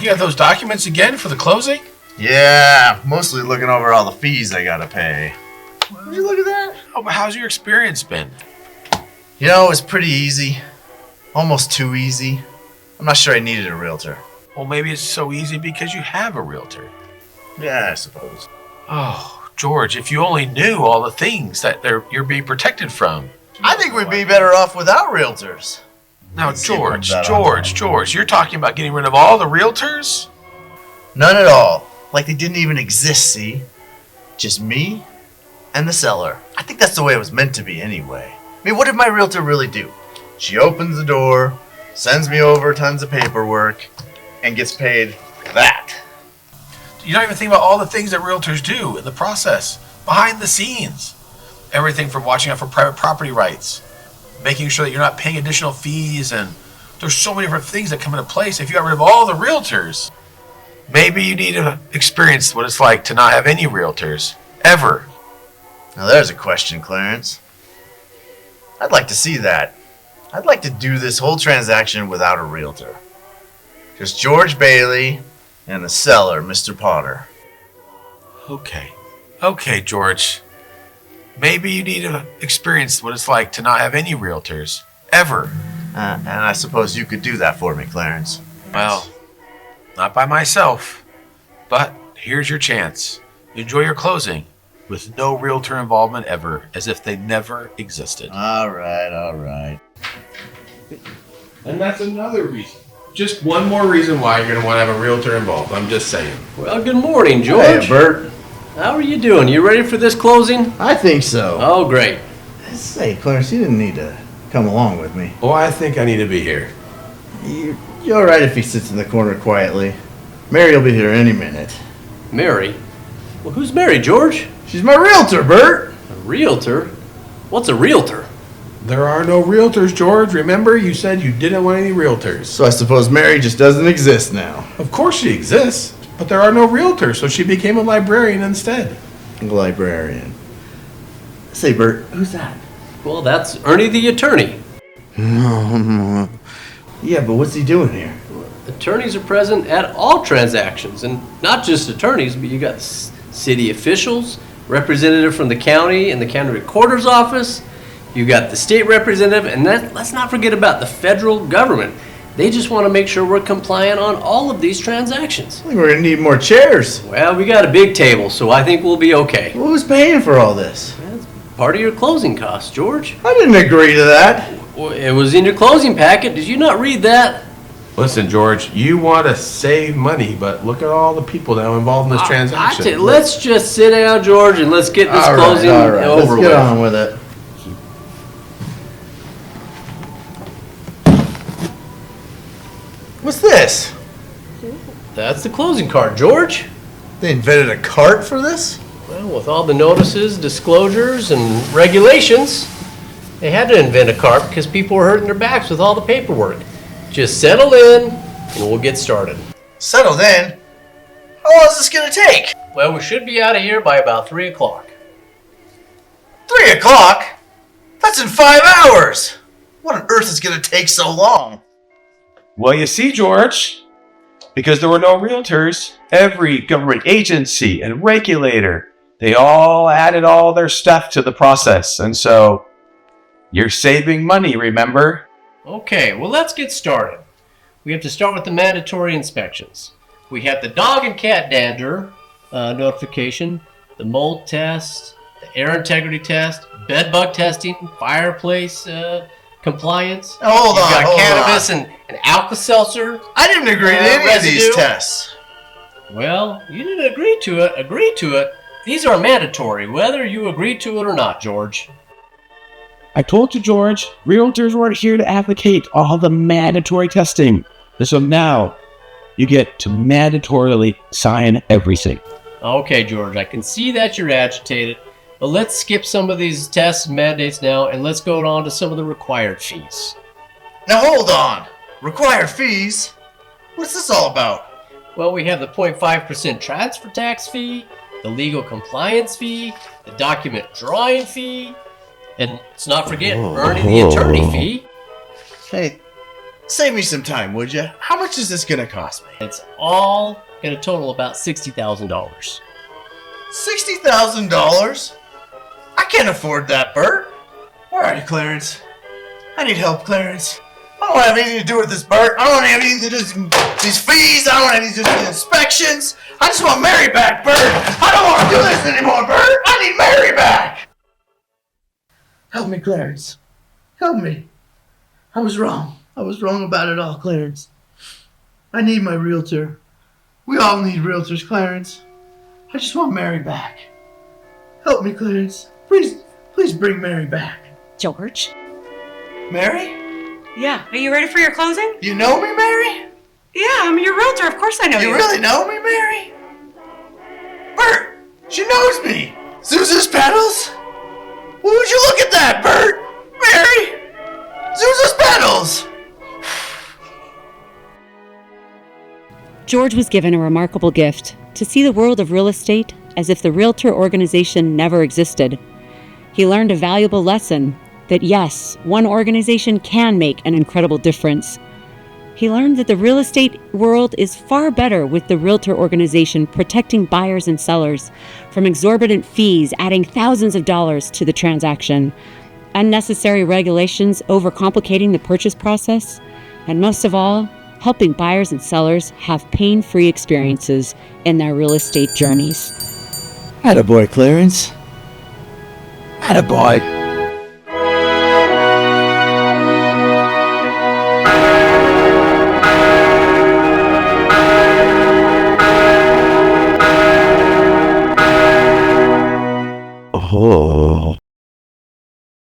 looking at those documents again for the closing? Yeah, mostly looking over all the fees I gotta pay. Will you look at that? Oh, but how's your experience been? You know, it's pretty easy. Almost too easy. I'm not sure I needed a realtor. Well, maybe it's so easy because you have a realtor. Yeah, I suppose. Oh, George, if you only knew all the things that you're being protected from. I think we'd be better off without realtors. Now, George, you're talking about getting rid of all the realtors? None at all. Like they didn't even exist, see? Just me and the seller. I think that's the way it was meant to be anyway. I mean, what did my realtor really do? She opens the door, sends me over tons of paperwork, and gets paid that. You don't even think about all the things that realtors do in the process, behind the scenes. Everything from watching out for private property rights, making sure that you're not paying additional fees, and there's so many different things that come into place if you got rid of all the realtors. Maybe you need to experience what it's like to not have any realtors, ever. Now there's a question, Clarence. I'd like to see that. I'd like to do this whole transaction without a realtor. Just George Bailey and the seller, Mr. Potter. Okay, George. Maybe you need to experience what it's like to not have any realtors, ever. And I suppose you could do that for me, Clarence. Well, not by myself, but here's your chance. Enjoy your closing with no realtor involvement ever, as if they never existed. All right. And that's another reason. Just one more reason why you're going to want to have a realtor involved. I'm just saying. Well, good morning, George. Hey, Bert. How are you doing? You ready for this closing? I think so. Oh, great. Say, Clarence, you didn't need to come along with me. Oh, I think I need to be here. You're all right if he sits in the corner quietly. Mary will be here any minute. Mary? Well, who's Mary, George? She's my realtor, Bert. A realtor? What's a realtor? There are no realtors, George. Remember, you said you didn't want any realtors. So I suppose Mary just doesn't exist now. Of course she exists, but there are no realtors, so she became a librarian instead. Librarian. Say, Bert, who's that? Well, that's Ernie the attorney. No. Yeah, but what's he doing here? Attorneys are present at all transactions, and not just attorneys, but you got city officials, representative from the county and the county recorder's office. You got the state representative, and let's not forget about the federal government. They just want to make sure we're compliant on all of these transactions. I think we're going to need more chairs. Well, we got a big table, so I think we'll be okay. Well, who's paying for all this? That's part of your closing costs, George. I didn't agree to that. Well, it was in your closing packet. Did you not read that? Listen, George, you want to save money, but look at all the people now involved in this transaction. Let's just sit down, George, and let's get this closing over with. Let's get on with it. What's this? That's the closing card, George. They invented a cart for this? Well, with all the notices, disclosures, and regulations, they had to invent a cart because people were hurting their backs with all the paperwork. Just settle in, and we'll get started. Settled in? How long is this going to take? Well, we should be out of here by about 3 o'clock. 3 o'clock? That's in 5 hours. What on earth is going to take so long? Well, you see, George, because there were no realtors, every government agency and regulator, they all added all their stuff to the process. And so you're saving money, remember? Okay, well, let's get started. We have to start with the mandatory inspections. We have the dog and cat dander notification, the mold test, the air integrity test, bed bug testing, fireplace compliance. Hold on, You've got cannabis and Alka-Seltzer. I didn't agree to any of these tests. Well, you didn't agree to it. These are mandatory, whether you agree to it or not, George. I told you, George, realtors weren't here to advocate all the mandatory testing. So now you get to mandatorily sign everything. Okay, George, I can see that you're agitated, but let's skip some of these tests and mandates now, and let's go on to some of the required fees. Now hold on. Required fees? What's this all about? Well, we have the 0.5% transfer tax fee, the legal compliance fee, the document drawing fee, and let's not forget Ernie the attorney fee. Hey, Save me some time, would you? How much is this gonna cost me? It's all going to total about $60,000. $60,000? I can't afford that, Bert. Alright, Clarence. I need help, Clarence. I don't have anything to do with this, Bert. I don't want anything to do with these fees. I don't want anything to do with the inspections. I just want Mary back, Bert. I don't want to do this anymore, Bert. I need Mary back. Help me, Clarence. Help me. I was wrong. I was wrong about it all, Clarence. I need my realtor. We all need realtors, Clarence. I just want Mary back. Help me, Clarence. Please bring Mary back. George? Mary? Yeah. Are you ready for your closing? You know me, Mary? Yeah, I'm your realtor. Of course I know you. You really know me, Mary? Bert! She knows me! Zuzu's petals? Well, would you look at that, Bert? Mary! Zuzu's petals! George was given a remarkable gift to see the world of real estate as if the Realtor organization never existed. He learned a valuable lesson that yes, one organization can make an incredible difference. He learned that the real estate world is far better with the Realtor organization protecting buyers and sellers from exorbitant fees adding thousands of dollars to the transaction, unnecessary regulations overcomplicating the purchase process, and most of all, helping buyers and sellers have pain-free experiences in their real estate journeys. Attaboy, Clarence. Attaboy. Oh.